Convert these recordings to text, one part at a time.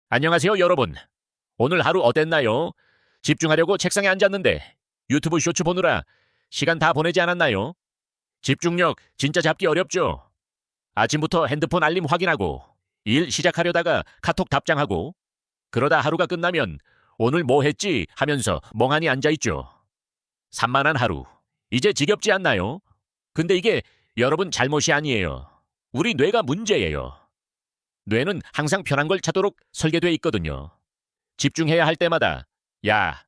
안녕하세요, 여러분. 오늘 하루 어땠나요? 집중하려고 책상에 앉았는데 유튜브 쇼츠 보느라 시간 다 보내지 않았나요? 집중력 진짜 잡기 어렵죠? 아침부터 핸드폰 알림 확인하고 일 시작하려다가 카톡 답장하고 그러다 하루가 끝나면 오늘 뭐 했지 하면서 멍하니 앉아있죠. 산만한 하루. 이제 지겹지 않나요? 근데 이게 여러분 잘못이 아니에요. 우리 뇌가 문제예요. 뇌는 항상 편한 걸 찾도록 설계돼 있거든요. 집중해야 할 때마다 야,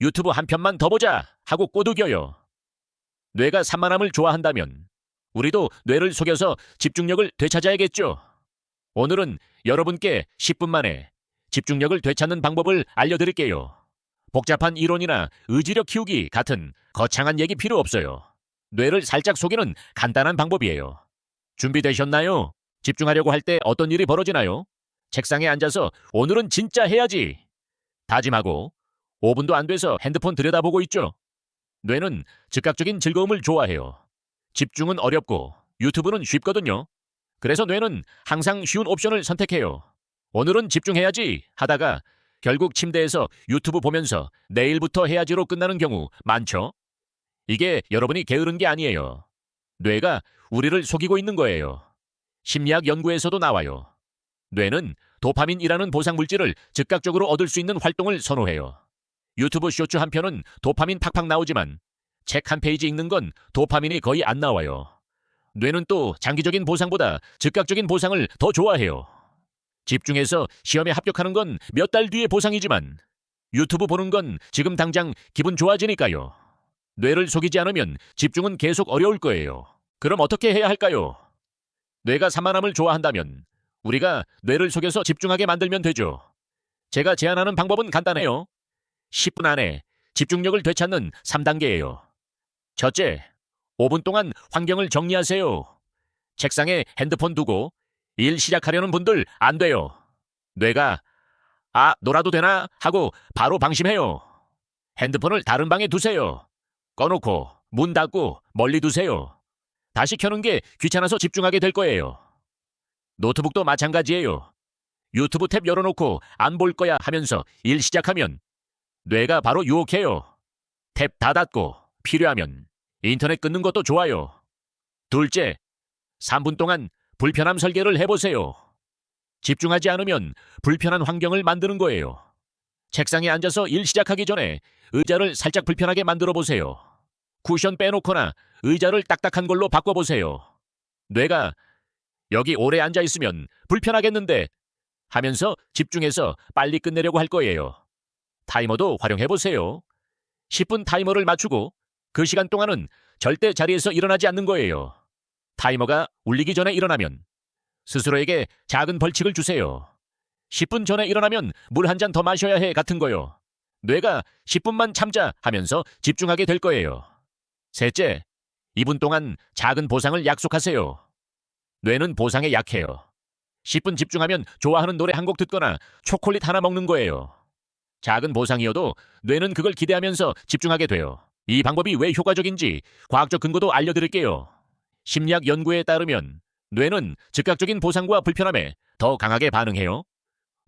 유튜브 한 편만 더 보자 하고 꼬드겨요. 뇌가 산만함을 좋아한다면 우리도 뇌를 속여서 집중력을 되찾아야겠죠. 오늘은 여러분께 10분 만에 집중력을 되찾는 방법을 알려드릴게요. 복잡한 이론이나 의지력 키우기 같은 거창한 얘기 필요 없어요. 뇌를 살짝 속이는 간단한 방법이에요. 준비되셨나요? 집중하려고 할 때 어떤 일이 벌어지나요? 책상에 앉아서 오늘은 진짜 해야지 다짐하고 5분도 안 돼서 핸드폰 들여다보고 있죠. 뇌는 즉각적인 즐거움을 좋아해요. 집중은 어렵고 유튜브는 쉽거든요. 그래서 뇌는 항상 쉬운 옵션을 선택해요. 오늘은 집중해야지 하다가 결국 침대에서 유튜브 보면서 내일부터 해야지로 끝나는 경우 많죠. 이게 여러분이 게으른 게 아니에요. 뇌가 우리를 속이고 있는 거예요. 심리학 연구에서도 나와요. 뇌는 도파민이라는 보상 물질을 즉각적으로 얻을 수 있는 활동을 선호해요. 유튜브 쇼츠 한 편은 도파민 팍팍 나오지만 책 한 페이지 읽는 건 도파민이 거의 안 나와요. 뇌는 또 장기적인 보상보다 즉각적인 보상을 더 좋아해요. 집중해서 시험에 합격하는 건 몇 달 뒤의 보상이지만 유튜브 보는 건 지금 당장 기분 좋아지니까요. 뇌를 속이지 않으면 집중은 계속 어려울 거예요. 그럼 어떻게 해야 할까요? 뇌가 산만함을 좋아한다면 우리가 뇌를 속여서 집중하게 만들면 되죠. 제가 제안하는 방법은 간단해요. 10분 안에 집중력을 되찾는 3단계예요. 첫째, 5분 동안 환경을 정리하세요. 책상에 핸드폰 두고 일 시작하려는 분들 안 돼요. 뇌가 놀아도 되나 하고 바로 방심해요. 핸드폰을 다른 방에 두세요. 꺼놓고 문 닫고 멀리 두세요. 다시 켜는 게 귀찮아서 집중하게 될 거예요. 노트북도 마찬가지예요. 유튜브 탭 열어놓고 안 볼 거야 하면서 일 시작하면 뇌가 바로 유혹해요. 탭 다 닫고 필요하면 인터넷 끊는 것도 좋아요. 둘째, 3분 동안 불편함 설계를 해보세요. 집중하지 않으면 불편한 환경을 만드는 거예요. 책상에 앉아서 일 시작하기 전에 의자를 살짝 불편하게 만들어 보세요. 쿠션 빼놓거나 의자를 딱딱한 걸로 바꿔보세요. 뇌가 여기 오래 앉아 있으면 불편하겠는데 하면서 집중해서 빨리 끝내려고 할 거예요. 타이머도 활용해보세요. 10분 타이머를 맞추고 그 시간 동안은 절대 자리에서 일어나지 않는 거예요. 타이머가 울리기 전에 일어나면 스스로에게 작은 벌칙을 주세요. 10분 전에 일어나면 물 한 잔 더 마셔야 해 같은 거요. 뇌가 10분만 참자 하면서 집중하게 될 거예요. 셋째, 2분 동안 작은 보상을 약속하세요. 뇌는 보상에 약해요. 10분 집중하면 좋아하는 노래 한 곡 듣거나 초콜릿 하나 먹는 거예요. 작은 보상이어도 뇌는 그걸 기대하면서 집중하게 돼요. 이 방법이 왜 효과적인지 과학적 근거도 알려드릴게요. 심리학 연구에 따르면 뇌는 즉각적인 보상과 불편함에 더 강하게 반응해요.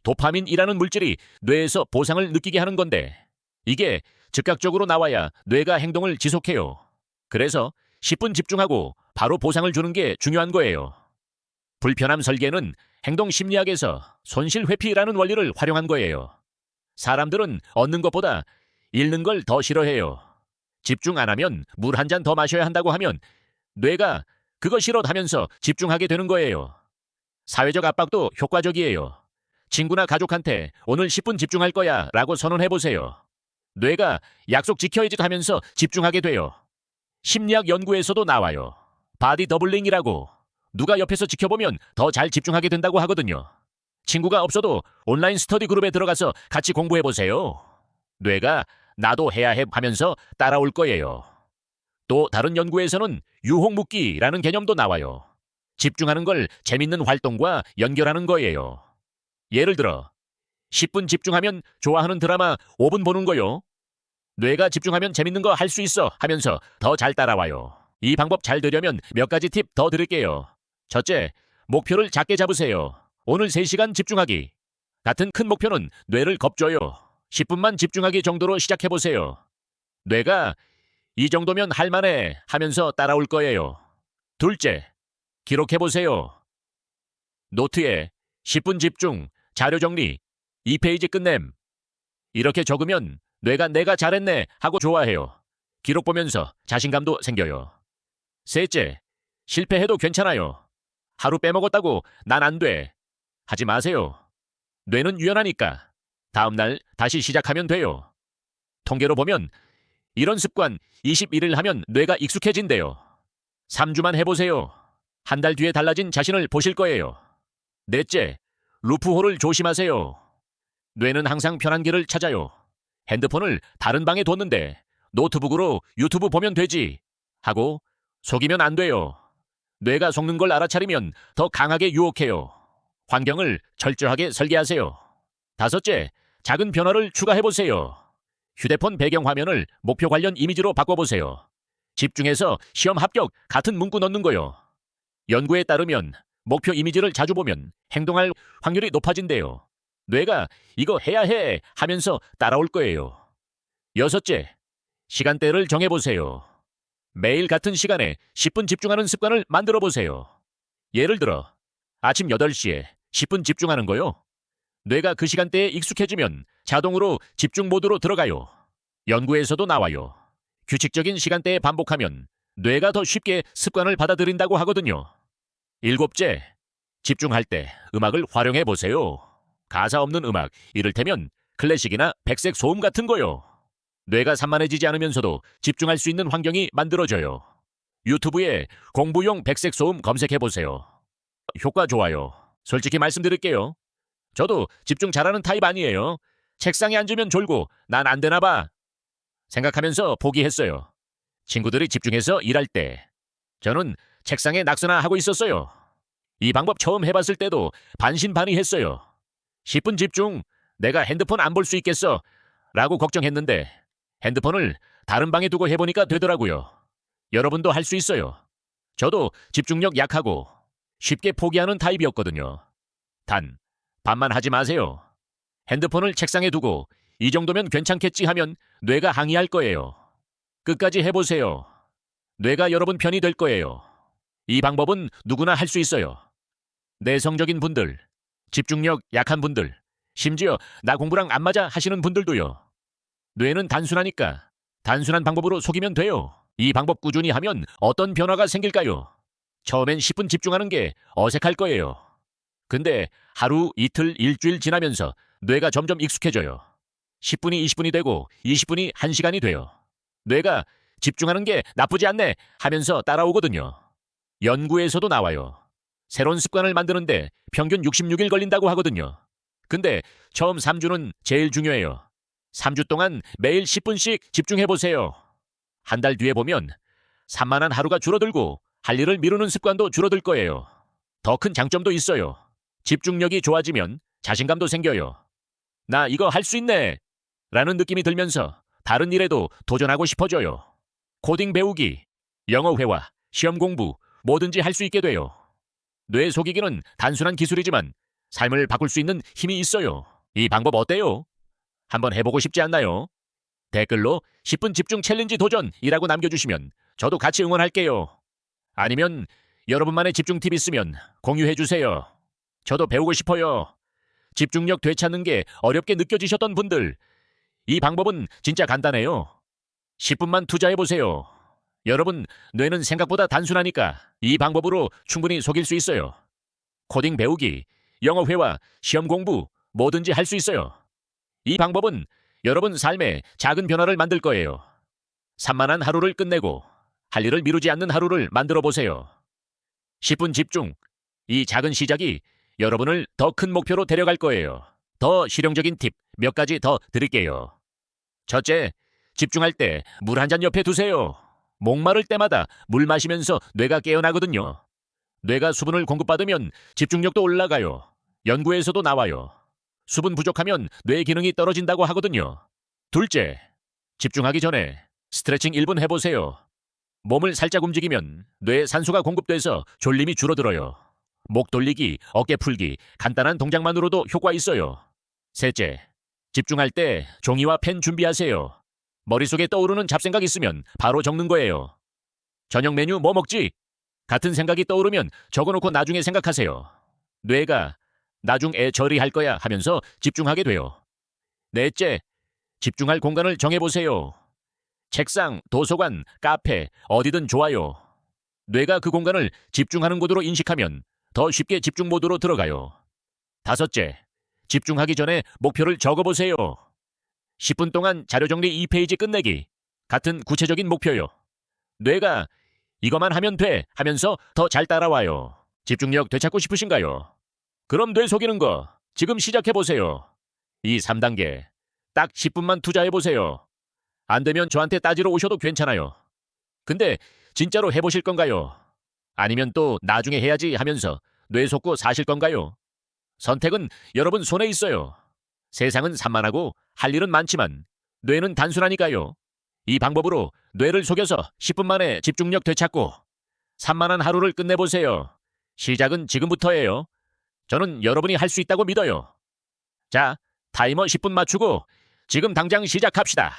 도파민이라는 물질이 뇌에서 보상을 느끼게 하는 건데 이게 즉각적으로 나와야 뇌가 행동을 지속해요. 그래서 10분 집중하고 바로 보상을 주는 게 중요한 거예요. 불편함 설계는 행동 심리학에서 손실 회피라는 원리를 활용한 거예요. 사람들은 얻는 것보다 잃는 걸 더 싫어해요. 집중 안 하면 물 한 잔 더 마셔야 한다고 하면 뇌가 그거 싫어 하면서 집중하게 되는 거예요. 사회적 압박도 효과적이에요. 친구나 가족한테 오늘 10분 집중할 거야 라고 선언해보세요. 뇌가 약속 지켜야지 하면서 집중하게 돼요. 심리학 연구에서도 나와요. 바디 더블링이라고 누가 옆에서 지켜보면 더 잘 집중하게 된다고 하거든요. 친구가 없어도 온라인 스터디 그룹에 들어가서 같이 공부해보세요. 뇌가 나도 해야 해 하면서 따라올 거예요. 또 다른 연구에서는 유혹묶기라는 개념도 나와요. 집중하는 걸 재밌는 활동과 연결하는 거예요. 예를 들어 10분 집중하면 좋아하는 드라마 5분 보는 거요. 뇌가 집중하면 재밌는 거 할 수 있어 하면서 더 잘 따라와요. 이 방법 잘 되려면 몇 가지 팁 더 드릴게요. 첫째, 목표를 작게 잡으세요. 오늘 3시간 집중하기. 같은 큰 목표는 뇌를 겁줘요. 10분만 집중하기 정도로 시작해보세요. 뇌가 이 정도면 할만해 하면서 따라올 거예요. 둘째, 기록해보세요. 노트에 10분 집중, 자료 정리, 2페이지 끝냄. 이렇게 적으면 뇌가 내가 잘했네 하고 좋아해요. 기록 보면서 자신감도 생겨요. 셋째, 실패해도 괜찮아요. 하루 빼먹었다고 난 안 돼. 하지 마세요. 뇌는 유연하니까 다음날 다시 시작하면 돼요. 통계로 보면 이런 습관 21일 하면 뇌가 익숙해진대요. 3주만 해보세요. 한 달 뒤에 달라진 자신을 보실 거예요. 넷째, 루프홀을 조심하세요. 뇌는 항상 편한 길을 찾아요. 핸드폰을 다른 방에 뒀는데 노트북으로 유튜브 보면 되지 하고 속이면 안 돼요. 뇌가 속는 걸 알아차리면 더 강하게 유혹해요. 환경을 철저하게 설계하세요. 다섯째, 작은 변화를 추가해보세요. 휴대폰 배경 화면을 목표 관련 이미지로 바꿔보세요. 집중해서 시험 합격 같은 문구 넣는 거요. 연구에 따르면 목표 이미지를 자주 보면 행동할 확률이 높아진대요. 뇌가 이거 해야 해 하면서 따라올 거예요. 여섯째, 시간대를 정해보세요. 매일 같은 시간에 10분 집중하는 습관을 만들어 보세요. 예를 들어 아침 8시에 10분 집중하는 거요. 뇌가 그 시간대에 익숙해지면 자동으로 집중 모드로 들어가요. 연구에서도 나와요. 규칙적인 시간대에 반복하면 뇌가 더 쉽게 습관을 받아들인다고 하거든요. 일곱째, 집중할 때 음악을 활용해 보세요. 가사 없는 음악, 이를테면 클래식이나 백색 소음 같은 거요. 뇌가 산만해지지 않으면서도 집중할 수 있는 환경이 만들어져요. 유튜브에 공부용 백색 소음 검색해 보세요. 효과 좋아요. 솔직히 말씀드릴게요. 저도 집중 잘하는 타입 아니에요. 책상에 앉으면 졸고 난 안 되나 봐 생각하면서 포기했어요. 친구들이 집중해서 일할 때 저는 책상에 낙서나 하고 있었어요. 이 방법 처음 해봤을 때도 반신반의했어요. 10분 집중, 내가 핸드폰 안 볼 수 있겠어 라고 걱정했는데 핸드폰을 다른 방에 두고 해보니까 되더라고요. 여러분도 할 수 있어요. 저도 집중력 약하고 쉽게 포기하는 타입이었거든요. 단, 반만 하지 마세요. 핸드폰을 책상에 두고 이 정도면 괜찮겠지 하면 뇌가 항의할 거예요. 끝까지 해보세요. 뇌가 여러분 편이 될 거예요. 이 방법은 누구나 할 수 있어요. 내성적인 분들, 집중력 약한 분들, 심지어 나 공부랑 안 맞아 하시는 분들도요. 뇌는 단순하니까 단순한 방법으로 속이면 돼요. 이 방법 꾸준히 하면 어떤 변화가 생길까요? 처음엔 10분 집중하는 게 어색할 거예요. 근데 하루, 이틀, 일주일 지나면서 뇌가 점점 익숙해져요. 10분이 20분이 되고 20분이 1시간이 돼요. 뇌가 집중하는 게 나쁘지 않네 하면서 따라오거든요. 연구에서도 나와요. 새로운 습관을 만드는데 평균 66일 걸린다고 하거든요. 근데 처음 3주는 제일 중요해요. 3주 동안 매일 10분씩 집중해보세요. 한 달 뒤에 보면 산만한 하루가 줄어들고 할 일을 미루는 습관도 줄어들 거예요. 더 큰 장점도 있어요. 집중력이 좋아지면 자신감도 생겨요. 나 이거 할 수 있네 라는 느낌이 들면서 다른 일에도 도전하고 싶어져요. 코딩 배우기, 영어 회화, 시험 공부 뭐든지 할 수 있게 돼요. 뇌 속이기는 단순한 기술이지만 삶을 바꿀 수 있는 힘이 있어요. 이 방법 어때요? 한번 해보고 싶지 않나요? 댓글로 10분 집중 챌린지 도전이라고 남겨주시면 저도 같이 응원할게요. 아니면 여러분만의 집중 팁 있으면 공유해주세요. 저도 배우고 싶어요. 집중력 되찾는 게 어렵게 느껴지셨던 분들, 이 방법은 진짜 간단해요. 10분만 투자해보세요. 여러분, 뇌는 생각보다 단순하니까 이 방법으로 충분히 속일 수 있어요. 코딩 배우기, 영어 회화, 시험 공부, 뭐든지 할 수 있어요. 이 방법은 여러분 삶에 작은 변화를 만들 거예요. 산만한 하루를 끝내고 할 일을 미루지 않는 하루를 만들어 보세요. 10분 집중, 이 작은 시작이 여러분을 더 큰 목표로 데려갈 거예요. 더 실용적인 팁 몇 가지 더 드릴게요. 첫째, 집중할 때 물 한 잔 옆에 두세요. 목마를 때마다 물 마시면서 뇌가 깨어나거든요. 뇌가 수분을 공급받으면 집중력도 올라가요. 연구에서도 나와요. 수분 부족하면 뇌 기능이 떨어진다고 하거든요. 둘째, 집중하기 전에 스트레칭 1분 해보세요. 몸을 살짝 움직이면 뇌에 산소가 공급돼서 졸림이 줄어들어요. 목 돌리기, 어깨 풀기, 간단한 동작만으로도 효과 있어요. 셋째, 집중할 때 종이와 펜 준비하세요. 머릿속에 떠오르는 잡생각 있으면 바로 적는 거예요. 저녁 메뉴 뭐 먹지? 같은 생각이 떠오르면 적어놓고 나중에 생각하세요. 뇌가 나중에 처리할 거야 하면서 집중하게 돼요. 넷째, 집중할 공간을 정해보세요. 책상, 도서관, 카페, 어디든 좋아요. 뇌가 그 공간을 집중하는 곳으로 인식하면 더 쉽게 집중 모드로 들어가요. 다섯째, 집중하기 전에 목표를 적어보세요. 10분 동안 자료 정리 2페이지 끝내기. 같은 구체적인 목표요. 뇌가 이거만 하면 돼 하면서 더 잘 따라와요. 집중력 되찾고 싶으신가요? 그럼 뇌 속이는 거 지금 시작해보세요. 이 3단계 딱 10분만 투자해보세요. 안 되면 저한테 따지러 오셔도 괜찮아요. 근데 진짜로 해보실 건가요? 아니면 또 나중에 해야지 하면서 뇌 속고 사실 건가요? 선택은 여러분 손에 있어요. 세상은 산만하고 할 일은 많지만 뇌는 단순하니까요. 이 방법으로 뇌를 속여서 10분 만에 집중력 되찾고 산만한 하루를 끝내보세요. 시작은 지금부터예요. 저는 여러분이 할 수 있다고 믿어요. 자, 타이머 10분 맞추고 지금 당장 시작합시다.